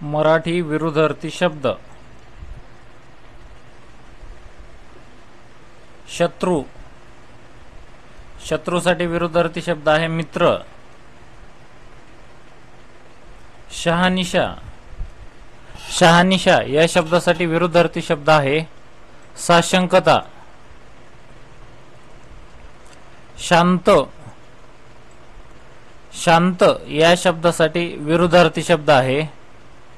मराठी विरुद्धार्थी शब्द. शत्रू. शत्रूसाठी विरुद्धार्थी शब्द आहे मित्र. शहानिशा. शहानिशा या शब्दासाठी विरुद्धार्थी शब्द आहे साशंकता. शांत. शांत या शब्दासाठी विरुद्धार्थी शब्द आहे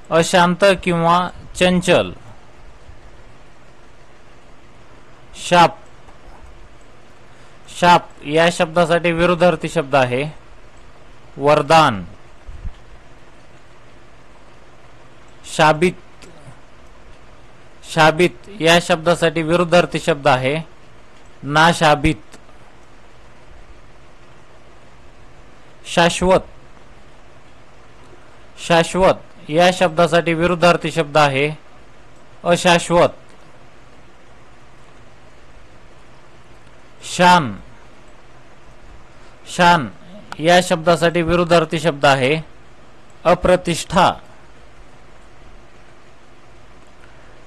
अशांत किंवा चंचल. शाप. शाप या शब्दासाठी विरुद्धार्थी शब्द आहे वरदान. शाबित. शाबित या शब्दासाठी विरुद्धार्थी शब्द आहे नाशाबित. शाश्वत. शाश्वत या शब्दासाठी विरुद्धार्थी शब्द आहे अशाश्वत. शान. शान या शब्दासाठी विरुद्धार्थी शब्द आहे अप्रतिष्ठा.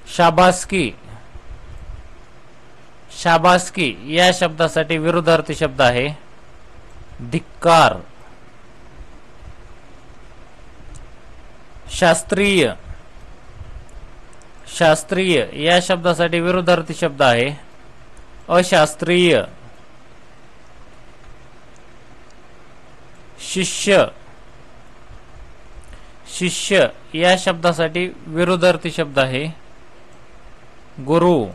शाबासकी. शाबासकी या शब्दासाठी विरुद्धार्थी शब्द आहे धिक्कार. शास्त्रीय. शास्त्रीय या शब्दासाठी विरुद्धार्थी शब्द आहे अशास्त्रीय. शिष्य. शिष्य या शब्दासाठी विरुद्धार्थी शब्द आहे गुरु.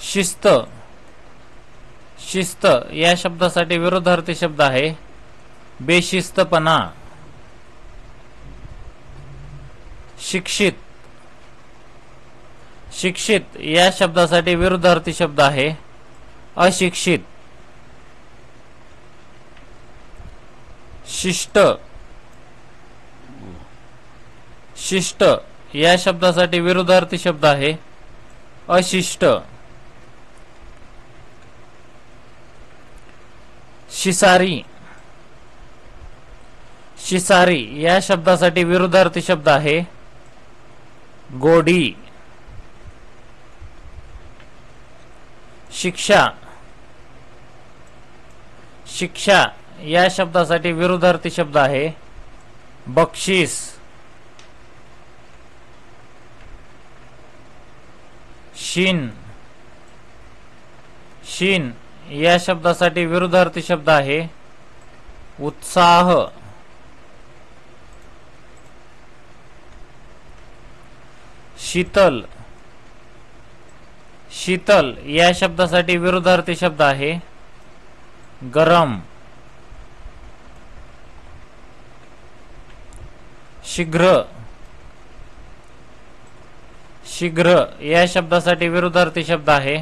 शिस्त. शिस्त या शब्दासाठी विरुद्धार्थी शब्द आहे बेशिस्तपणा. शिक्षित. शिक्षित या शब्दासाठी विरुद्धार्थी शब्द आहे अशिक्षित. शिष्ट. शिष्ट या शब्दासाठी विरुद्धार्थी शब्द आहे अशिष्ट. शिसारी. शिसारी या शब्दासाठी विरुद्धार्थी शब्द आहे गोडी. शिक्षा. शिक्षा या शब्दासाठी विरुद्धार्थी शब्द आहे बक्षीस. शीन. शीन या शब्दासाठी विरुद्धार्थी शब्द आहे उत्साह. शीतल. शीतल या शब्दासाठी विरुद्धार्थी शब्द आहे गरम. शीघ्र. शीघ्र या शब्दासाठी विरुद्धार्थी शब्द आहे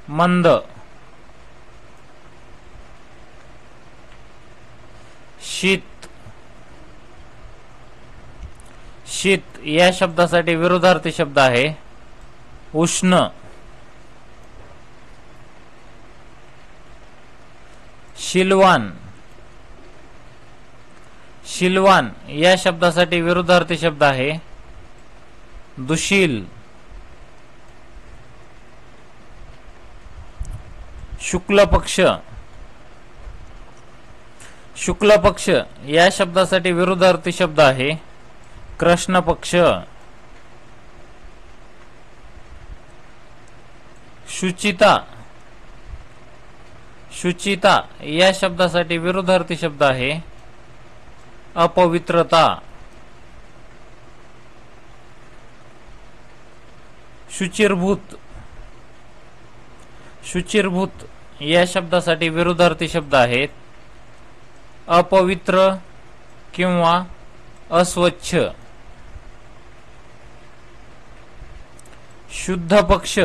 मंद. शीत. शीत या शब्दासाठी विरुद्धार्थी शब्द आहे उष्ण. शीलवान. शीलवान या शब्दासाठी विरुद्धार्थी शब्द आहे दुशील. शुक्ल पक्ष. शुक्ल पक्ष या शब्दासाठी विरुद्धार्थी शब्द आहे कृष्ण पक्ष. शुचिता. शुचिता या शब्दासाठी विरुद्धार्थी शब्द आहे अपवित्रता. शुचिर्भूत. शुचिर्भूत या शब्दासाठी विरुद्धार्थी शब्द आहेत अपवित्र किंवा अस्वच्छ. शुद्ध पक्ष.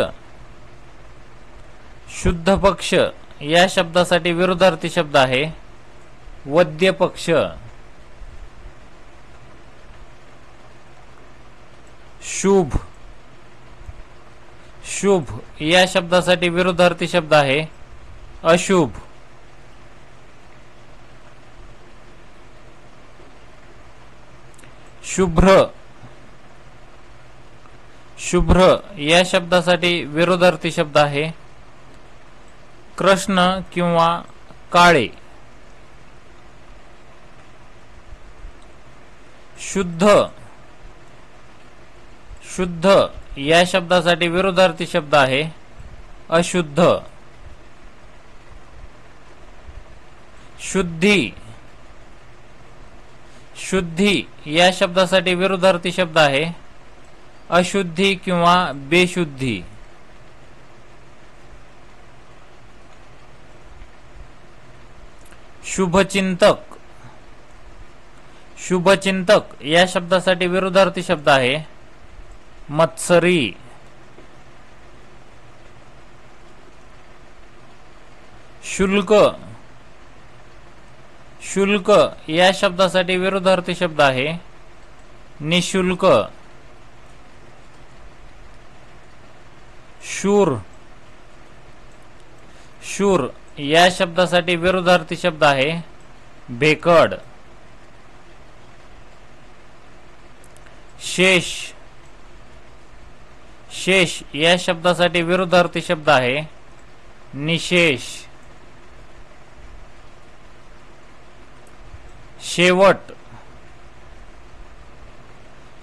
शुद्ध पक्ष या शब्दासाठी विरुद्धार्थी शब्द आहे वद्य पक्ष. शुभ. शुभ या शब्दासाठी विरुद्धार्थी शब्द आहे अशुभ. शुभ्र शुभ्र या शब्दासाठी विरुद्धार्थी शब्द आहे कृष्ण किंवा काळे. शुद्ध शुद्ध या शब्दासाठी विरुद्धार्थी शब्द आहे अशुद्ध. शुद्धी शुद्धी या शब्दासाठी विरुद्धार्थी शब्द आहे अशुद्धी किंवा बेशुद्धी. शुभचिंतक शुभचिंतक या शब्दासाठी विरुद्धार्थी शब्द आहे मत्सरी. शुल्क शुल्क या शब्दासाठी विरुद्धार्थी शब्द आहे निशुल्क. शूर शूर या शब्दासाठी विरुद्धार्थी शब्द आहे भेकड. शेष शेष या शब्दासाठी विरुद्धार्थी शब्द आहे निशेष. शेवट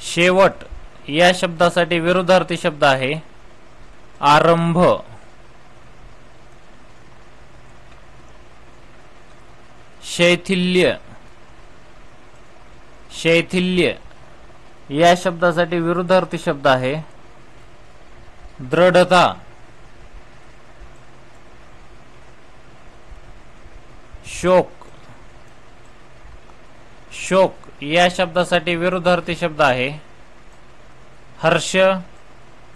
शेवट या शब्दासाठी विरुद्धार्थी शब्द आहे आरंभ. शैथिल्य शैथिल्य या शब्दासाठी विरुद्धार्थी शब्द आहे दृढता. शोक शोक या शब्दासाठी विरुद्धार्थी शब्द आहे हर्ष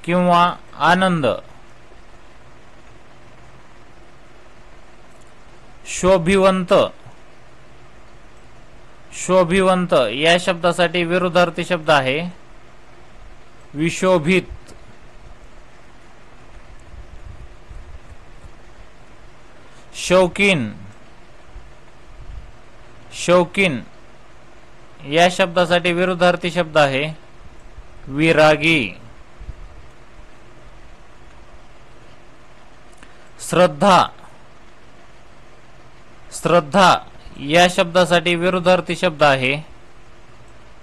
किंवा आनंद. शोभिवंत शोभिवंत या शब्दासाठी विरुद्धार्थी शब्द आहे विशोभित. शौकीन शौकीन या शब्दासाठी विरुद्धार्थी शब्द आहे विरागी. श्रद्धा श्रद्धा या शब्दासाठी विरुद्धार्थी शब्द आहे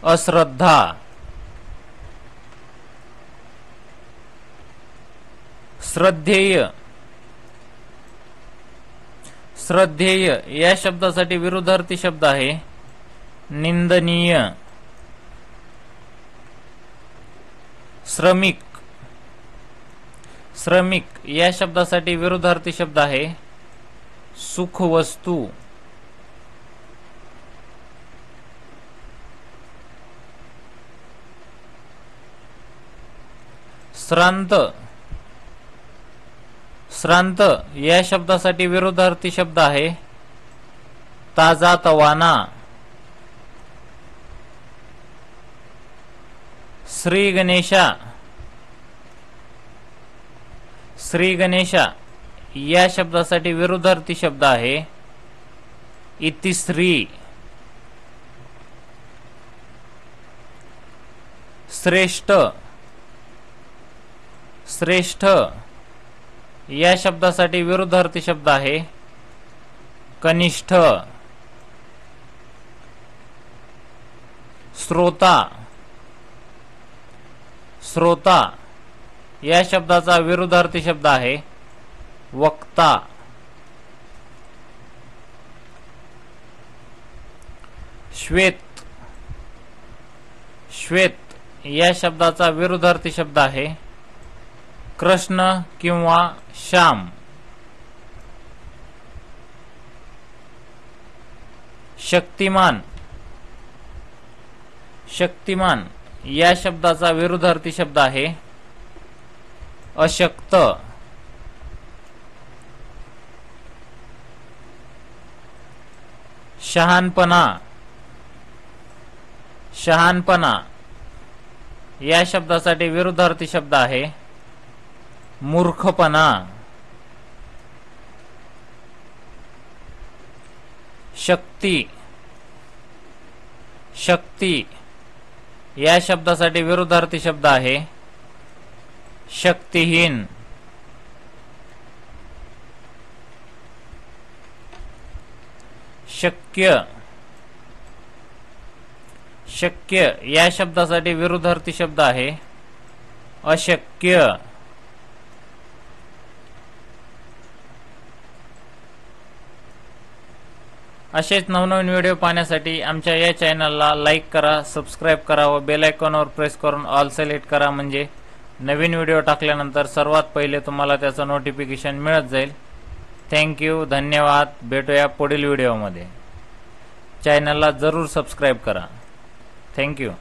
अश्रद्धा. श्रद्धेय श्रद्धेय या शब्दासाठी विरुद्धार्थी शब्द आहे निंदनीय. श्रमिक श्रमिक या शब्दासाठी विरुद्धार्थी शब्द आहे सुखवस्तू. श्रांत श्रांत या शब्दासाठी विरुद्धार्थी शब्द आहे ताजा तवाना. श्री गणेशा श्री गणेशा या शब्दासाठी विरुद्धार्थी शब्द आहे इतिश्री. श्रेष्ठ श्रेष्ठ या शब्दासाठी विरुद्धार्थी शब्द आहे कनिष्ठ. श्रोता श्रोता या शब्दाचा विरुद्धार्थी शब्द आहे वक्ता. श्वेत श्वेत या शब्दाचा विरुद्धार्थी शब्द आहे कृष्ण किंवा श्याम. शक्तिमान शक्तिमान या शब्दाचा विरुद्धार्थी शब्द आहे अशक्त. शहाणपणा शहाणपणा या शब्दासाठी विरुद्धार्थी शब्द आहे मूर्खपणा. शक्ती शक्ती या शब्दासाठी विरुद्धार्थी शब्द आहे शक्तिहीन. शक्य. शक्य या शब्दासाठी विरुद्धार्थी शब्द आहे अशक्य. असेच नवनवीन व्हिडिओ पाहण्यासाठी आमच्या या चॅनलला लाईक करा, सबस्क्राईब करा व बेल आयकॉनवर प्रेस करून ऑल सिलेक्ट करा, म्हणजे नवीन व्हिडिओ टाकल्यानंतर सर्वात पहिले तुम्हाला त्याचं नोटिफिकेशन मिळत जाईल. थँक्यू, धन्यवाद. भेटूया पुढील व्हिडिओमध्ये. चॅनलला जरूर सबस्क्राईब करा. थँक्यू.